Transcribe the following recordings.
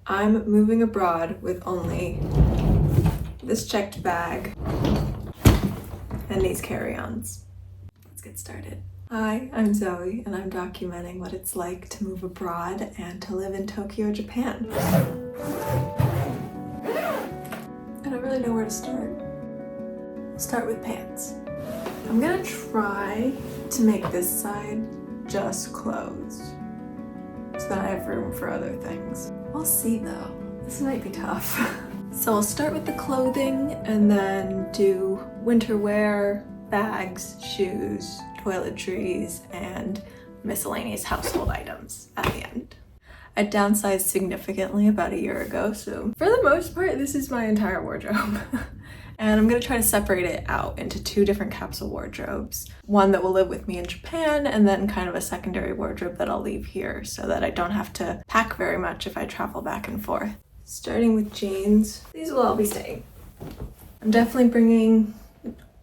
I'm moving abroad with only this checked bag and these carry-ons. Let's get started. Hi, I'm Zoe and I'm documenting what it's like to move abroad and to live in Tokyo, Japan. I don't really know where to start. I'll start with pants. I'm gonna try to make this side just clothes so that I have room for other things. We'll see though. This might be tough. So I'll start with the clothing and then do winter wear, bags, shoes, toiletries, and miscellaneous household items at the end. I downsized significantly about a year ago, so for the most part, this is my entire wardrobe. And I'm gonna try to separate it out into two different capsule wardrobes. One that will live with me in Japan, and then kind of a secondary wardrobe that I'll leave here so that I don't have to pack very much if I travel back and forth. Starting with jeans, these will all be staying. I'm definitely bringing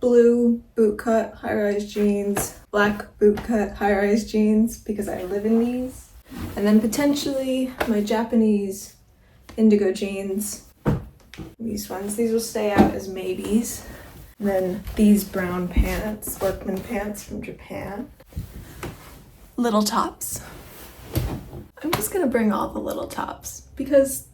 blue bootcut high-rise jeans, black bootcut high-rise jeans because I live in these, and then potentially my Japanese indigo jeans. These ones, these will stay out as maybes. And then these brown pants, workman pants from Japan. Little tops. I'm just gonna bring all the little tops because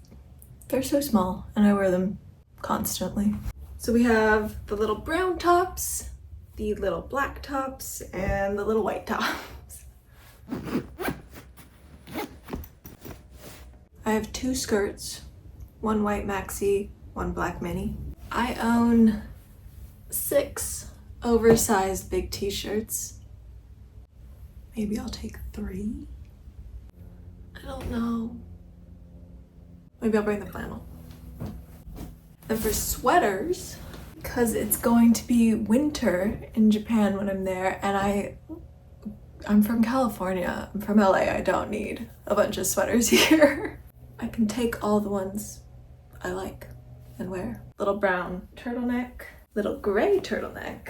they're so small and I wear them constantly. So we have the little brown tops, the little black tops, and the little white tops. I have two skirts, one white maxi, one black mini. I own 6 oversized big t-shirts. Maybe I'll take 3. I don't know. Maybe I'll bring the flannel. And for sweaters, because it's going to be winter in Japan when I'm there, and I'm from California, I'm from LA, I don't need a bunch of sweaters here. I can take all the ones I like and wear. Little brown turtleneck, little gray turtleneck,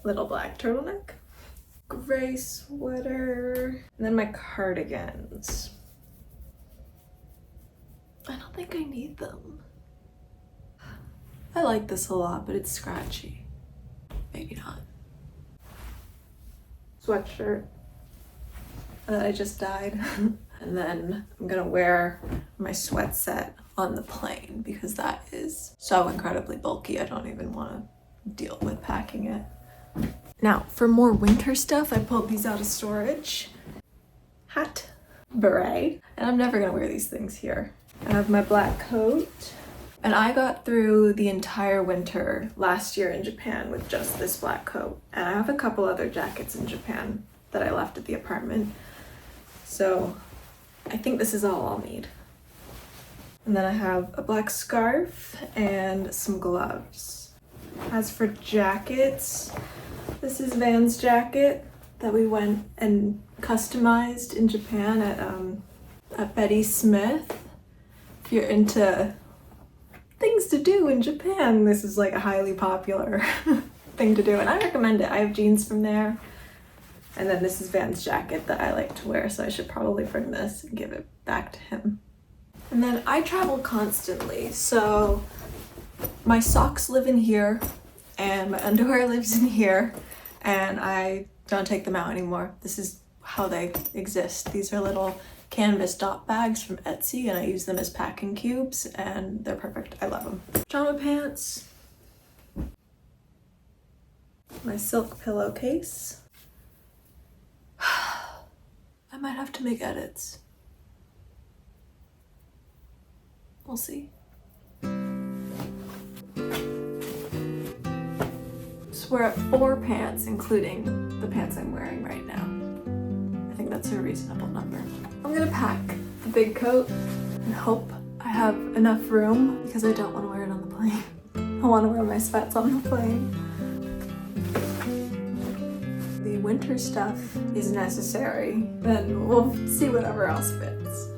little black turtleneck, gray sweater, and then my cardigans. I don't think I need them. I like this a lot, but it's scratchy. Maybe not. Sweatshirt that I just dyed. And then I'm gonna wear my sweat set on the plane because that is so incredibly bulky. I don't even want to deal with packing it. Now, for more winter stuff, I pulled these out of storage. Hat, beret, and I'm never gonna wear these things here. I have my black coat, and I got through the entire winter last year in Japan with just this black coat. And I have a couple other jackets in Japan that I left at the apartment. So I think this is all I'll need. And then I have a black scarf and some gloves. As for jackets, this is Van's jacket that we went and customized in Japan at Betty Smith. If you're into things to do in Japan, this is like a highly popular thing to do, and I recommend it. I have jeans from there. And then this is Van's jacket that I like to wear, so I should probably bring this and give it back to him. And then I travel constantly, so my socks live in here, and my underwear lives in here, and I don't take them out anymore. This is how they exist. These are little canvas dot bags from Etsy, and I use them as packing cubes, and they're perfect. I love them. Pajama pants, my silk pillowcase. I might have to make edits. We'll see. So we're at 4 pants, including the pants I'm wearing right now. I think that's a reasonable number. I'm gonna pack the big coat and hope I have enough room because I don't want to wear it on the plane. I want to wear my sweats on the plane. The winter stuff is necessary, then we'll see whatever else fits.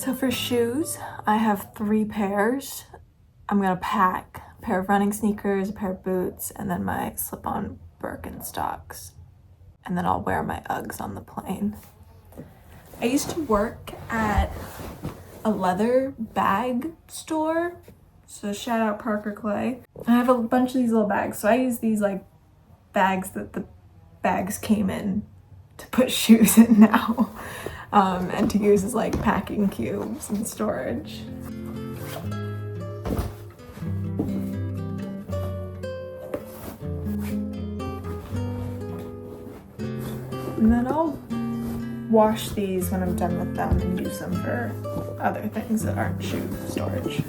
So for shoes, I have 3 pairs. I'm gonna pack pair of running sneakers, a pair of boots, and then my slip-on Birkenstocks. And then I'll wear my Uggs on the plane. I used to work at a leather bag store. So shout out Parker Clay. I have a bunch of these little bags. So I use these like bags that the bags came in to put shoes in now. And to use as like packing cubes and storage. And then I'll wash these when I'm done with them and use them for other things that aren't shoe storage.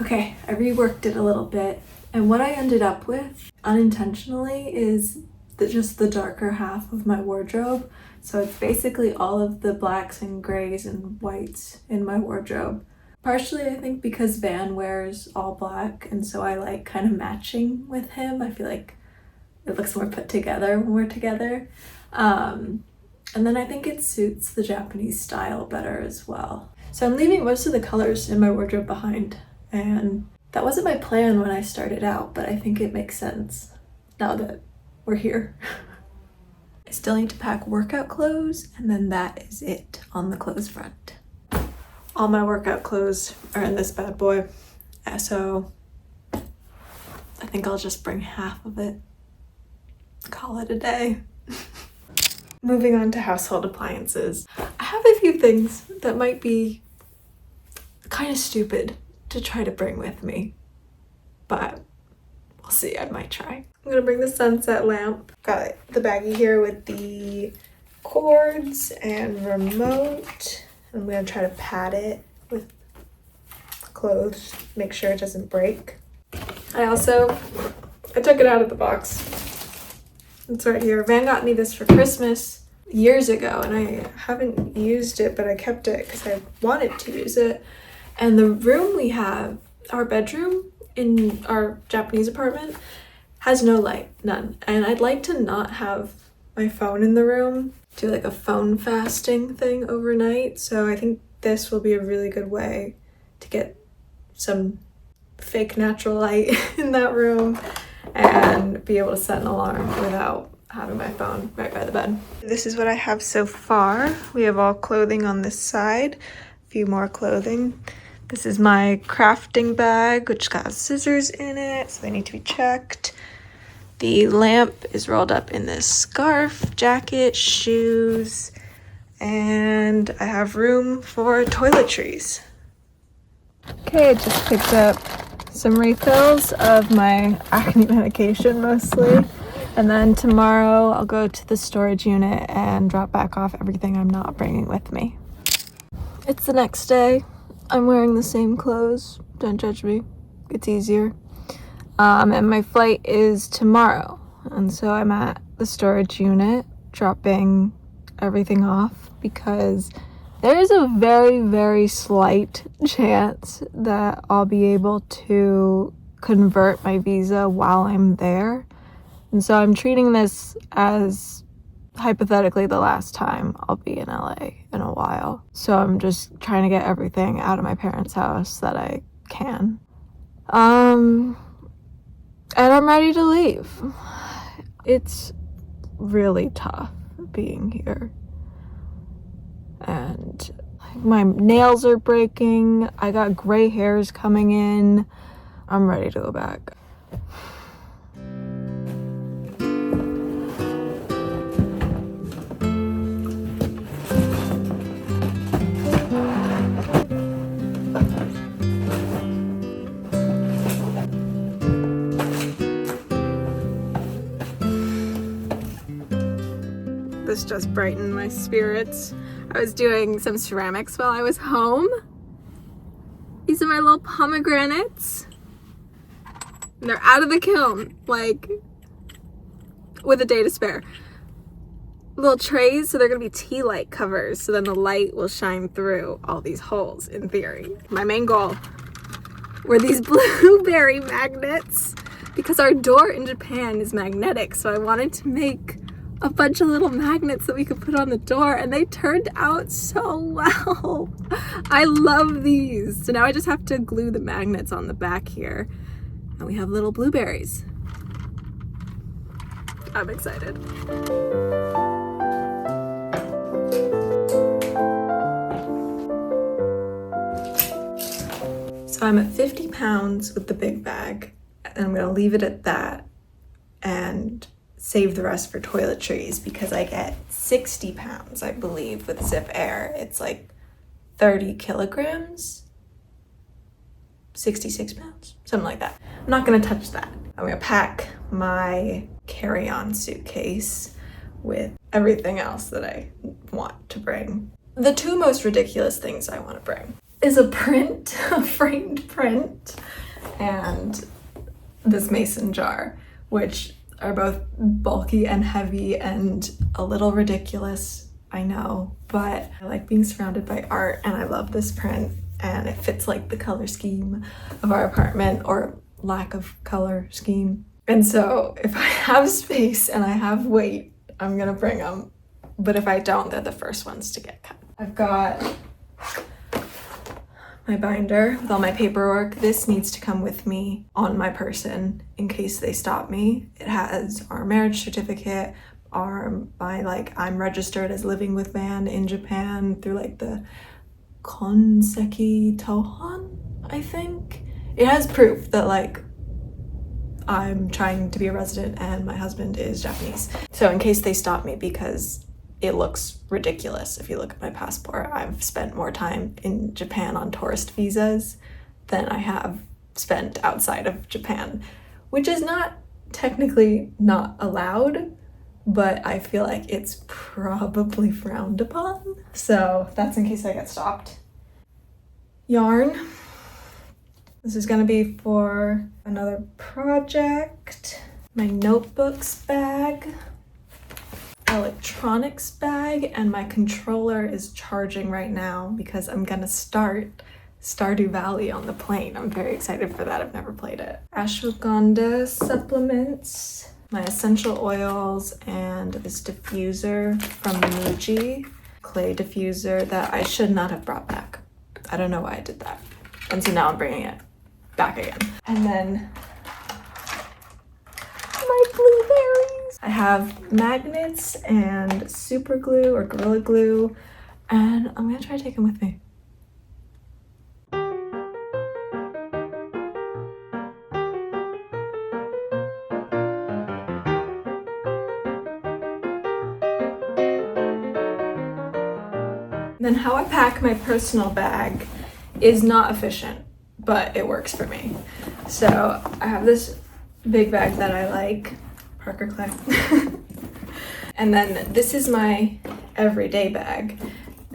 Okay, I reworked it a little bit, and what I ended up with unintentionally is just the darker half of my wardrobe. So it's basically all of the blacks and grays and whites in my wardrobe. Partially, I think, because Van wears all black, and so I like kind of matching with him. I feel like it looks more put together when we're together. And then I think it suits the Japanese style better as well. So I'm leaving most of the colors in my wardrobe behind, and that wasn't my plan when I started out, but I think it makes sense now that we're here. I still need to pack workout clothes, and then that is it on the clothes front. All my workout clothes are in this bad boy, so I think I'll just bring half of it. Call it a day. Moving on to household appliances. I have a few things that might be kind of stupid to try to bring with me, but we'll see. I might try. I'm gonna bring the sunset lamp. Got the baggie here with the cords and remote. I'm gonna try to pad it with clothes, make sure it doesn't break. I took it out of the box. It's right here. Van got me this for Christmas years ago, and I haven't used it, but I kept it because I wanted to use it. And the room we have, our bedroom in our Japanese apartment, has no light, none. And I'd like to not have my phone in the room, do like a phone fasting thing overnight. So I think this will be a really good way to get some fake natural light in that room and be able to set an alarm without having my phone right by the bed. This is what I have so far. We have all clothing on this side, a few more clothing. This is my crafting bag, which got scissors in it, so they need to be checked. The lamp is rolled up in this scarf, jacket, shoes, and I have room for toiletries. Okay, I just picked up some refills of my acne medication mostly, and then tomorrow I'll go to the storage unit and drop back off everything I'm not bringing with me. It's the next day. I'm wearing the same clothes. Don't judge me. It's easier. And my flight is tomorrow, and so I'm at the storage unit dropping everything off because there is a very, very slight chance that I'll be able to convert my visa while I'm there. And so I'm treating this as hypothetically the last time I'll be in LA in a while. So I'm just trying to get everything out of my parents' house that I can. And I'm ready to leave. It's really tough being here. And my nails are breaking. I got gray hairs coming in. I'm ready to go back. This just brightened my spirits. I was doing some ceramics while I was home. These are my little pomegranates. And they're out of the kiln, like, with a day to spare. Little trays, so they're gonna be tea light covers, so then the light will shine through all these holes, in theory. My main goal were these blueberry magnets, because our door in Japan is magnetic, so I wanted to make a bunch of little magnets that we could put on the door, and they turned out so well. I love these. So now I just have to glue the magnets on the back here, and we have little blueberries. I'm excited. So I'm at 50 pounds with the big bag, and I'm gonna leave it at that and save the rest for toiletries because I get 60 pounds, I believe, with Zip Air. It's like 30 kilograms, 66 pounds, something like that. I'm not gonna touch that. I'm gonna pack my carry-on suitcase with everything else that I want to bring. The two most ridiculous things I want to bring is a print, a framed print, and this mason jar, which are both bulky and heavy and a little ridiculous, I know, but I like being surrounded by art, and I love this print, and it fits like the color scheme of our apartment, or lack of color scheme. And so if I have space and I have weight, I'm gonna bring them, but if I don't, they're the first ones to get cut. I've got my binder with all my paperwork. This needs to come with me on my person in case they stop me. It has our marriage certificate, I'm registered as living with man in Japan through like the Konseki Tohan, I think. It has proof that like I'm trying to be a resident and my husband is Japanese. So in case they stop me, because it looks ridiculous if you look at my passport. I've spent more time in Japan on tourist visas than I have spent outside of Japan, which is not technically not allowed, but I feel like it's probably frowned upon. So that's in case I get stopped. Yarn. This is gonna be for another project. My notebooks bag, electronics bag, and my controller is charging right now because I'm gonna start Stardew Valley on the plane. I'm very excited for that. I've never played it. Ashwagandha supplements, my essential oils, and this diffuser from Muji, clay diffuser that I should not have brought back. I don't know why I did that. And so now I'm bringing it back again. And then my blueberries. I have magnets and super glue or Gorilla Glue, and I'm gonna try to take them with me. Then how I pack my personal bag is not efficient, but it works for me. So I have this big bag that I like, Parker Clay. And then this is my everyday bag.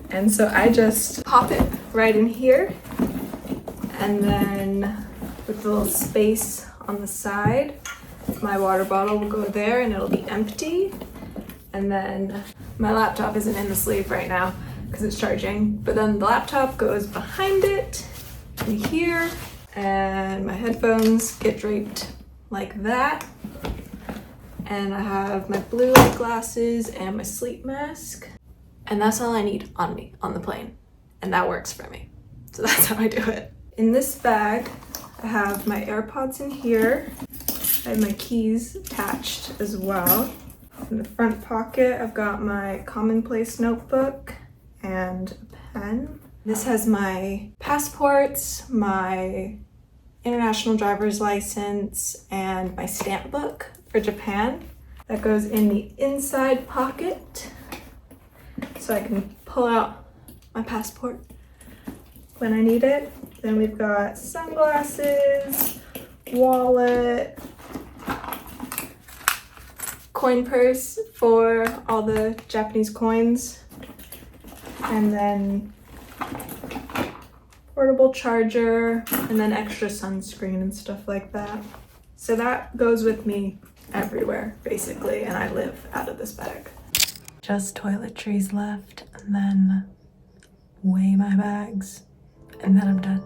And so I just pop it right in here, and then with a little space on the side, my water bottle will go there and it'll be empty. And then my laptop isn't in the sleeve right now because it's charging, but then the laptop goes behind it in here, and my headphones get draped like that. And I have my blue light glasses and my sleep mask. And that's all I need on me on the plane. And that works for me. So that's how I do it. In this bag, I have my AirPods in here. I have my keys attached as well. In the front pocket, I've got my commonplace notebook and a pen. This has my passports, my international driver's license, and my stamp book for Japan. That goes in the inside pocket, so I can pull out my passport when I need it. Then we've got sunglasses, wallet, coin purse for all the Japanese coins, and then portable charger, and then extra sunscreen and stuff like that. So that goes with me everywhere, basically, and I live out of this bag. Just toiletries left, and then weigh my bags, and then I'm done.